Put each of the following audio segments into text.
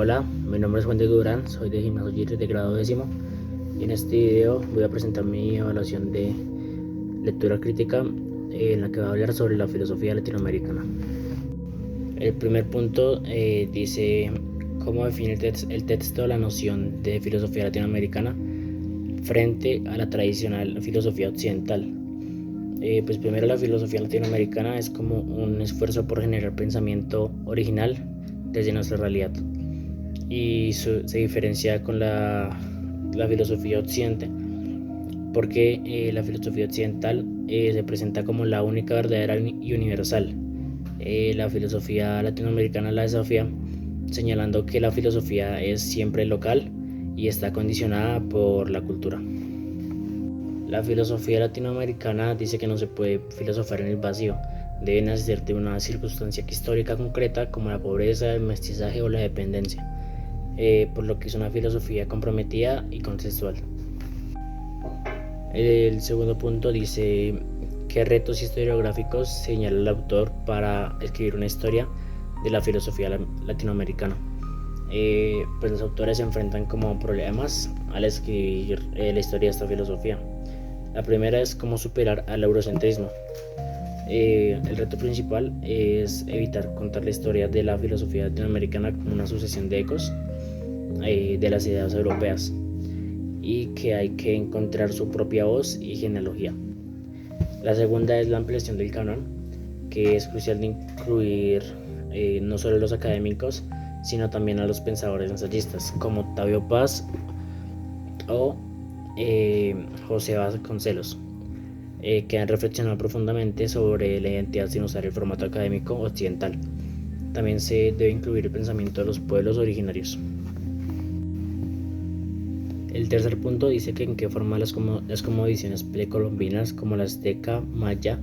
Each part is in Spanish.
Hola, mi nombre es Juan de Durán, soy de Gimnasio Gires de grado décimo y en este video voy a presentar mi evaluación de lectura crítica en la que voy a hablar sobre la filosofía latinoamericana. El primer punto dice cómo define el texto la noción de filosofía latinoamericana frente a la tradicional filosofía occidental. Pues primero, la filosofía latinoamericana es como un esfuerzo por generar pensamiento original desde nuestra realidad y se diferencia con la filosofía occidental porque la filosofía occidental se presenta como la única verdadera y universal. La filosofía latinoamericana la desafía señalando que la filosofía es siempre local y está condicionada por la cultura. La filosofía latinoamericana dice que no se puede filosofar en el vacío, debe nacer de una circunstancia histórica concreta como la pobreza, el mestizaje o la dependencia, por lo que es una filosofía comprometida y contextual. El segundo punto dice qué retos historiográficos señala el autor para escribir una historia de la filosofía latinoamericana. Pues los autores se enfrentan como problemas al escribir la historia de esta filosofía. La primera es cómo superar al eurocentrismo. El reto principal es evitar contar la historia de la filosofía latinoamericana como una sucesión de ecos de las ideas europeas y que hay que encontrar su propia voz y genealogía. La segunda es la ampliación del canon, que es crucial de incluir no solo a los académicos, sino también a los pensadores ensayistas como Octavio Paz o José Vasconcelos, que han reflexionado profundamente sobre la identidad sin usar el formato académico occidental. También se debe incluir el pensamiento de los pueblos originarios. El tercer punto dice que en qué forma las cosmovisiones precolombinas como la azteca, maya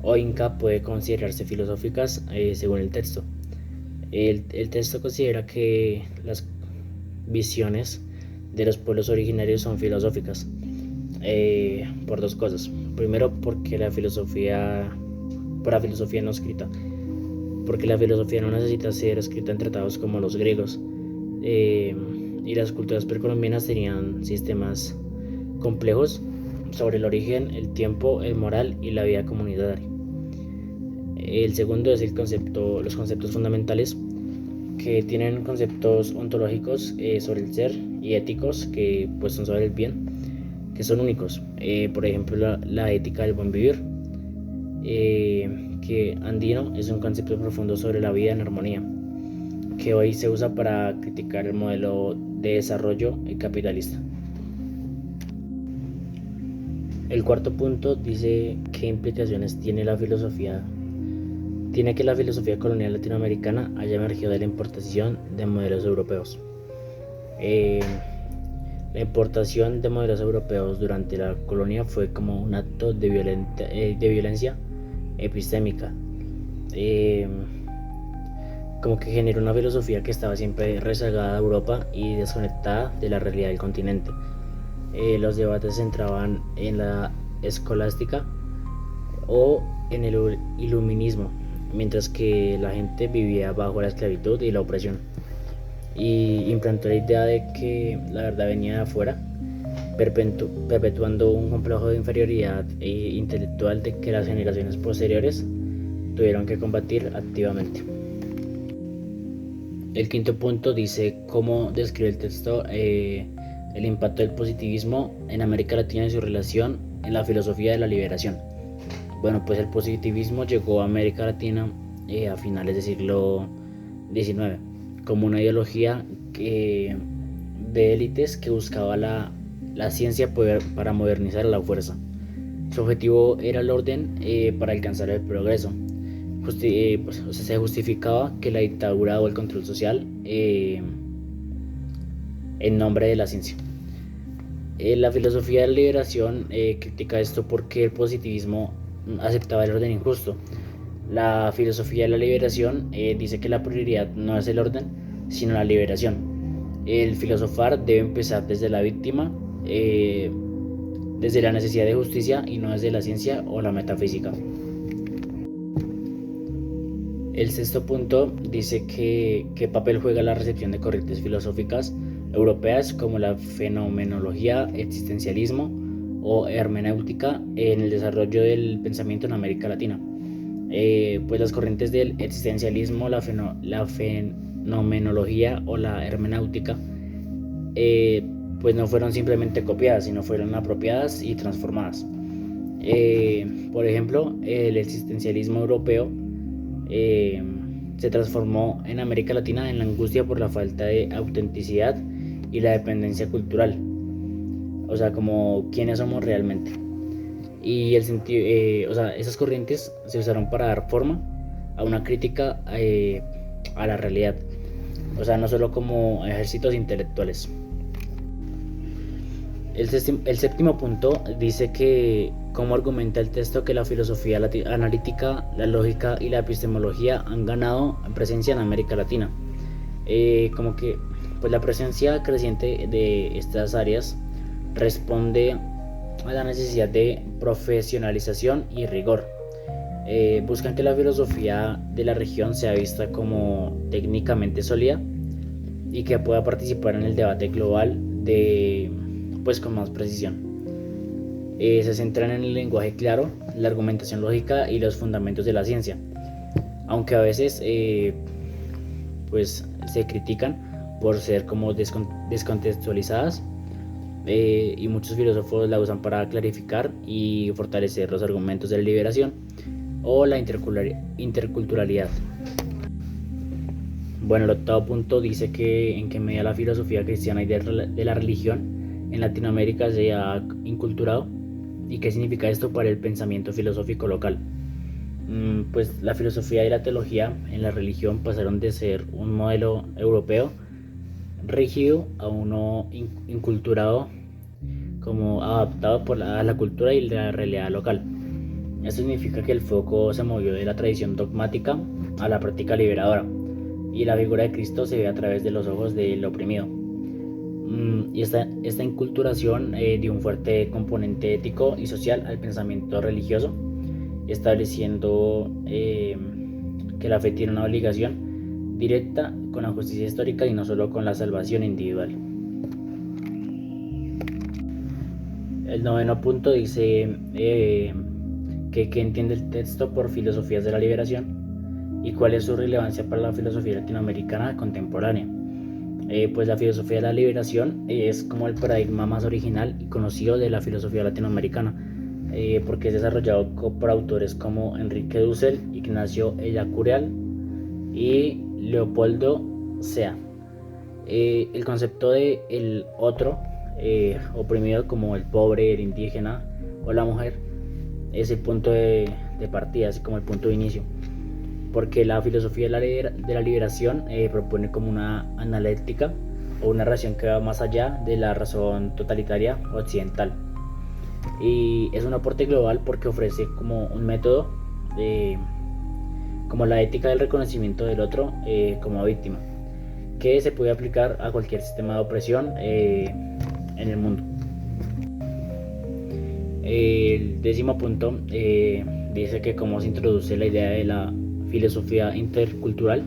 o inca puede considerarse filosóficas según el texto. El texto considera que las visiones de los pueblos originarios son filosóficas por dos cosas. Primero, porque la filosofía no escrita, porque la filosofía no necesita ser escrita en tratados como los griegos, y las culturas precolombinas tenían sistemas complejos sobre el origen, el tiempo, el moral y la vida comunitaria. El segundo es los conceptos fundamentales, que tienen conceptos ontológicos sobre el ser y éticos que pues son sobre el bien, que son únicos. Por ejemplo, la ética del buen vivir, que andino es un concepto profundo sobre la vida en armonía, que hoy se usa para criticar el modelo de desarrollo capitalista. El cuarto punto dice qué implicaciones tiene que la filosofía colonial latinoamericana haya emergido de la importación de modelos europeos. La importación de modelos europeos durante la colonia fue como un acto de violencia epistémica, como que generó una filosofía que estaba siempre rezagada a Europa y desconectada de la realidad del continente. Los debates se centraban en la escolástica o en el iluminismo, mientras que la gente vivía bajo la esclavitud y la opresión, y implantó la idea de que la verdad venía de afuera, perpetuando un complejo de inferioridad intelectual de que las generaciones posteriores tuvieron que combatir activamente. El quinto punto dice cómo describe el texto el impacto del positivismo en América Latina y su relación en la filosofía de la liberación. Bueno, pues el positivismo llegó a América Latina a finales del siglo XIX como una ideología de élites que buscaba la ciencia para modernizar la fuerza. Su objetivo era el orden para alcanzar el progreso. Se justificaba que la dictadura o el control social en nombre de la ciencia. La filosofía de la liberación critica esto porque el positivismo aceptaba el orden injusto. La filosofía de la liberación dice que la prioridad no es el orden, sino la liberación. El filosofar debe empezar desde la víctima, desde la necesidad de justicia y no desde la ciencia o la metafísica. El sexto punto dice que qué papel juega la recepción de corrientes filosóficas europeas como la fenomenología, existencialismo o hermenéutica en el desarrollo del pensamiento en América Latina. Pues las corrientes del existencialismo, la fenomenología o la hermenéutica pues no fueron simplemente copiadas, sino fueron apropiadas y transformadas. Por ejemplo, el existencialismo europeo se transformó en América Latina en la angustia por la falta de autenticidad y la dependencia cultural, o sea, como quiénes somos realmente. Y el sentido, o sea, esas corrientes se usaron para dar forma a una crítica a la realidad, o sea, no solo como ejércitos intelectuales. El séptimo punto dice que, como argumenta el texto, que la filosofía analítica, la lógica y la epistemología han ganado presencia en América Latina. Como que pues la presencia creciente de estas áreas responde a la necesidad de profesionalización y rigor. Buscan que la filosofía de la región sea vista como técnicamente sólida y que pueda participar en el debate global pues con más precisión. Se centran en el lenguaje claro, la argumentación lógica y los fundamentos de la ciencia, aunque a veces pues se critican por ser como descontextualizadas, y muchos filósofos la usan para clarificar y fortalecer los argumentos de la liberación o la interculturalidad. Bueno, el octavo punto dice que en qué medida la filosofía cristiana y de la religión en Latinoamérica se ha inculturado y qué significa esto para el pensamiento filosófico local. Pues la filosofía y la teología en la religión pasaron de ser un modelo europeo rígido a uno inculturado, como adaptado a la cultura y la realidad local. Esto significa que el foco se movió de la tradición dogmática a la práctica liberadora, y la figura de Cristo se ve a través de los ojos del oprimido. Y esta inculturación dio un fuerte componente ético y social al pensamiento religioso, estableciendo que la fe tiene una obligación directa con la justicia histórica y no solo con la salvación individual. El noveno punto dice que entiende el texto por filosofías de la liberación y cuál es su relevancia para la filosofía latinoamericana contemporánea. Pues la filosofía de la liberación es como el paradigma más original y conocido de la filosofía latinoamericana, porque es desarrollado por autores como Enrique Dussel, Ignacio Ellacuría y Leopoldo Sea. El concepto de el otro, oprimido, como el pobre, el indígena o la mujer, es el punto de partida, así como el punto de inicio, porque la filosofía de la liberación propone como una analéctica o una ración que va más allá de la razón totalitaria occidental, y es un aporte global porque ofrece como un método como la ética del reconocimiento del otro como víctima, que se puede aplicar a cualquier sistema de opresión en el mundo. El décimo punto dice que cómo se introduce la idea de la filosofía intercultural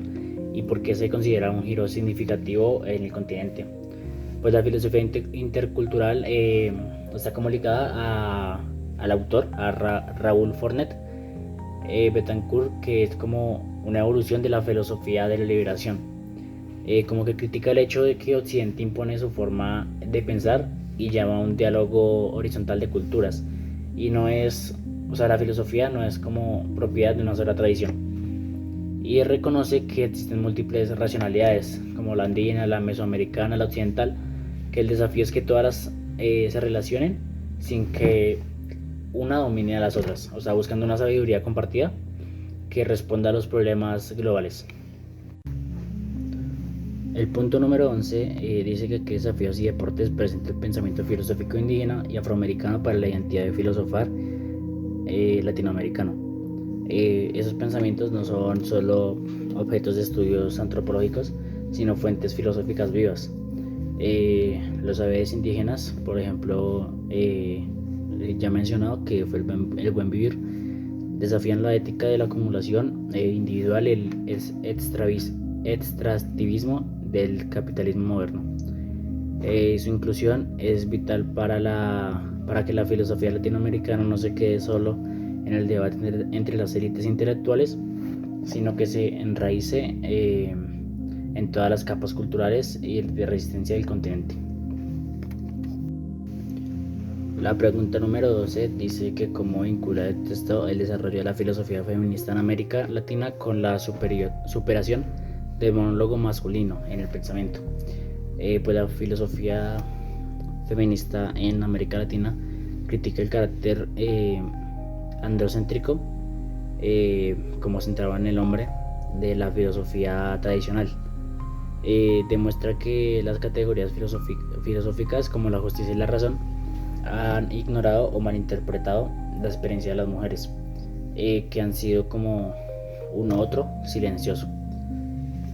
y por qué se considera un giro significativo en el continente. Pues la filosofía intercultural está como ligada al autor, a Raúl Fornet Betancourt, que es como una evolución de la filosofía de la liberación, como que critica el hecho de que Occidente impone su forma de pensar y llama a un diálogo horizontal de culturas, y no es, o sea, la filosofía no es como propiedad de una sola tradición, y reconoce que existen múltiples racionalidades como la andina, la mesoamericana, la occidental, que el desafío es que todas se relacionen sin que una domine a las otras, o sea, buscando una sabiduría compartida que responda a los problemas globales. El punto número 11 dice que qué desafíos y deportes presenta el pensamiento filosófico indígena y afroamericano para la identidad de filosofar latinoamericano. Esos pensamientos no son solo objetos de estudios antropológicos, sino fuentes filosóficas vivas. Los saberes indígenas, por ejemplo, ya mencionado que fue el buen vivir desafían la ética de la acumulación individual y el extractivismo del capitalismo moderno. Su inclusión es vital para que la filosofía latinoamericana no se quede solo en el debate entre las élites intelectuales, sino que se enraice en todas las capas culturales y de resistencia del continente. La pregunta número 12 dice que cómo vincula el texto el desarrollo de la filosofía feminista en América Latina con la superación del monólogo masculino en el pensamiento. Pues la filosofía feminista en América Latina critica el carácter androcéntrico, como centraba en el hombre, de la filosofía tradicional. Demuestra que las categorías filosóficas como la justicia y la razón han ignorado o malinterpretado la experiencia de las mujeres, que han sido como uno otro silencioso.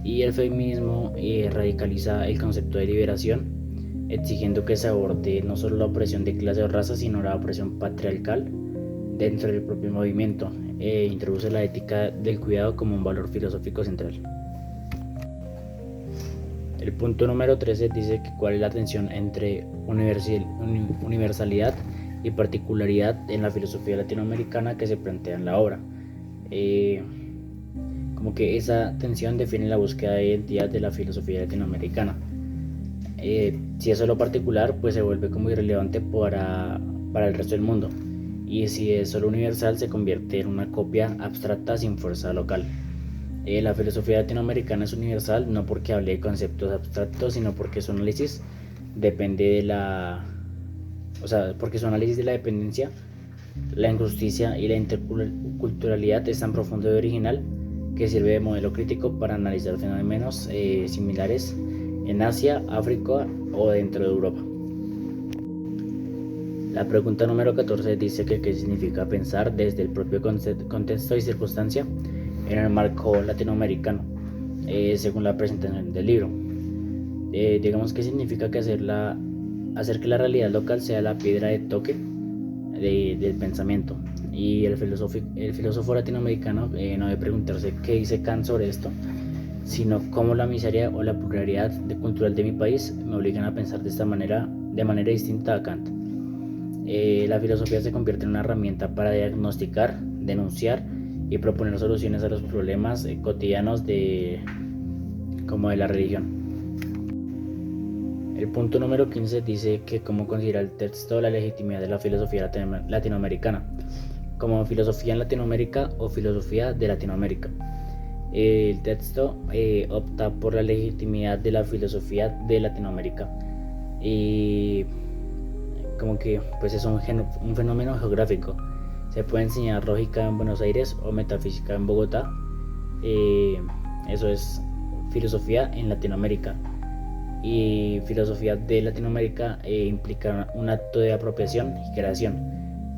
Y el feminismo radicaliza el concepto de liberación, exigiendo que se aborde no solo la opresión de clase o raza, sino la opresión patriarcal dentro del propio movimiento. Introduce la ética del cuidado como un valor filosófico central. El punto número 13 dice que cuál es la tensión entre universalidad y particularidad en la filosofía latinoamericana que se plantea en la obra. Como que esa tensión define la búsqueda de identidad de la filosofía latinoamericana. Si es solo particular, pues se vuelve como irrelevante para el resto del mundo, y si es solo universal, se convierte en una copia abstracta sin fuerza local. La filosofía latinoamericana es universal no porque hable de conceptos abstractos, sino porque su análisis depende de porque su análisis de la dependencia, la injusticia y la interculturalidad es tan profundo y original que sirve de modelo crítico para analizar fenómenos similares en Asia, África o dentro de Europa. La pregunta número 14 dice que qué significa pensar desde el propio contexto y circunstancia en el marco latinoamericano, según la presentación del libro. Digamos que significa que hacer que la realidad local sea la piedra de toque del pensamiento. Y el filósofo latinoamericano no debe preguntarse qué dice Kant sobre esto, sino cómo la miseria o la pluralidad cultural de mi país me obligan a pensar de manera distinta a Kant. La filosofía se convierte en una herramienta para diagnosticar, denunciar y proponer soluciones a los problemas cotidianos como de la religión. El punto número 15 dice que cómo considera el texto la legitimidad de la filosofía latinoamericana, como filosofía en Latinoamérica o filosofía de Latinoamérica. El texto opta por la legitimidad de la filosofía de Latinoamérica, y como que pues es un fenómeno geográfico. Se puede enseñar lógica en Buenos Aires o metafísica en Bogotá. Eso es filosofía en Latinoamérica. Y filosofía de Latinoamérica implica un acto de apropiación y creación,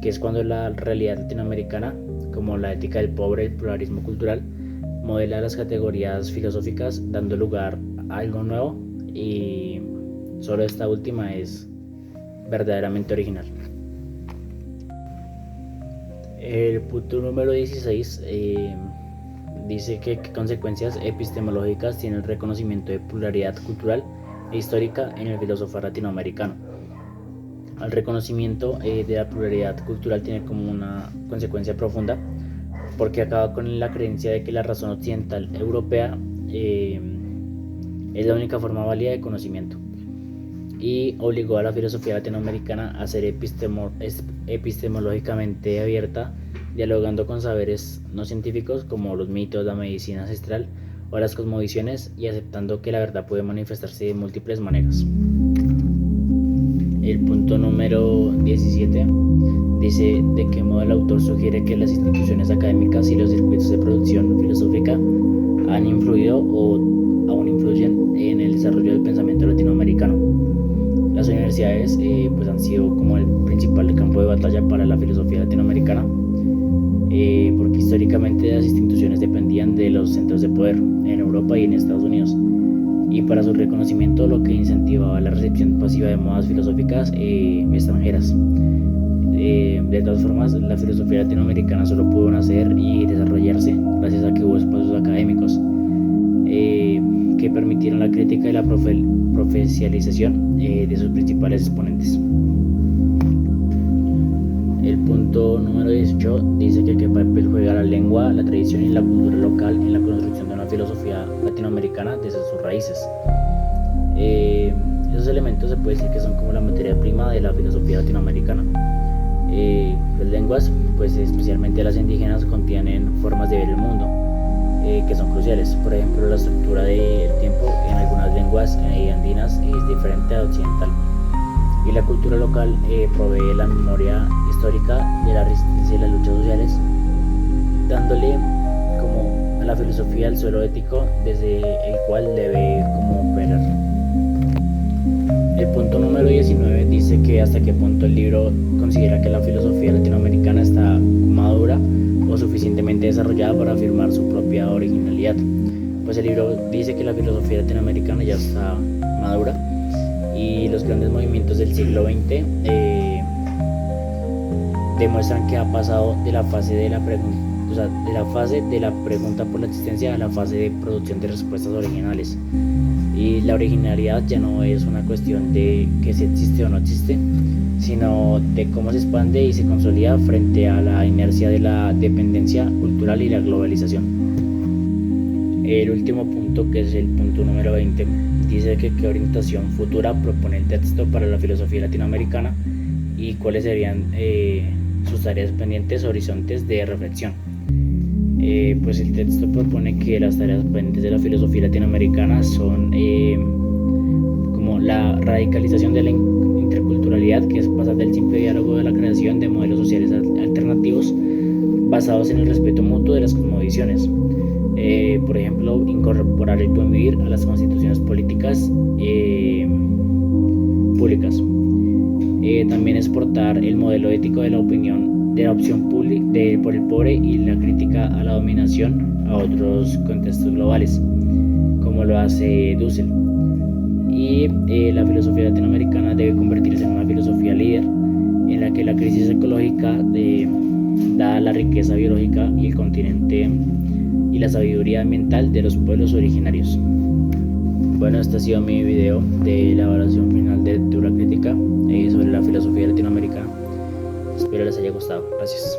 que es cuando la realidad latinoamericana, como la ética del pobre, el pluralismo cultural, modela las categorías filosóficas dando lugar a algo nuevo, y solo esta última es verdaderamente original. El punto número 16 dice que qué consecuencias epistemológicas tiene el reconocimiento de pluralidad cultural e histórica en el filósofo latinoamericano. El reconocimiento de la pluralidad cultural tiene como una consecuencia profunda, porque acaba con la creencia de que la razón occidental europea es la única forma válida de conocimiento, y obligó a la filosofía latinoamericana a ser epistemológicamente abierta, dialogando con saberes no científicos como los mitos, la medicina ancestral o las cosmovisiones, y aceptando que la verdad puede manifestarse de múltiples maneras. El punto número 17 dice de qué modo el autor sugiere que las instituciones académicas y los circuitos de producción filosófica han influido o aún influyen en el desarrollo del pensamiento latinoamericano. Las universidades pues han sido como el principal campo de batalla para la filosofía latinoamericana, porque históricamente las instituciones dependían de los centros de poder en Europa y en Estados Unidos, y para su reconocimiento lo que incentivaba la recepción pasiva de modas filosóficas extranjeras. De todas formas, la filosofía latinoamericana solo pudo nacer y desarrollarse gracias a que hubo espacios académicos que permitieron la crítica y la profesionalización de sus principales exponentes. El punto número 18 dice que qué papel juega la lengua, la tradición y la cultura local en la construcción de una filosofía latinoamericana desde sus raíces. Esos elementos se puede decir que son como la materia prima de la filosofía latinoamericana. Las lenguas, pues especialmente las indígenas, contienen formas de ver el mundo que son cruciales. Por ejemplo, la estructura del tiempo en algunas lenguas andinas es diferente a la occidental. Y la cultura local provee la memoria histórica de la resistencia y las luchas sociales, dándole como a la filosofía el suelo ético desde el cual debe como operar. El punto número 19 dice que hasta qué punto el libro considera que la filosofía latinoamericana está madura o suficientemente desarrollada para afirmar su propia originalidad. Pues el libro dice que la filosofía latinoamericana ya está madura y los grandes movimientos del siglo XX demuestran que ha pasado de la fase de la pregunta por la existencia a la fase de producción de respuestas originales. Y la originalidad ya no es una cuestión de que si existe o no existe, sino de cómo se expande y se consolida frente a la inercia de la dependencia cultural y la globalización. El último punto, que es el punto número 20, dice que qué orientación futura propone el texto para la filosofía latinoamericana y cuáles serían sus tareas pendientes, horizontes de reflexión. Pues el texto propone que las tareas pendientes de la filosofía latinoamericana son como la radicalización de la interculturalidad, que es pasar del simple diálogo de la creación de modelos sociales alternativos basados en el respeto mutuo de las cosmovisiones. Por ejemplo, incorporar el buen vivir a las constituciones políticas públicas. También exportar el modelo ético de la opción pública por el pobre y la crítica a la dominación a otros contextos globales, como lo hace Dussel. Y la filosofía latinoamericana debe convertirse en una filosofía líder en la que la crisis ecológica, dada la riqueza biológica y el continente y la sabiduría ambiental de los pueblos originarios. Bueno, este ha sido mi video de la evaluación final de lectura crítica sobre la filosofía latinoamericana. Espero les haya gustado. Gracias.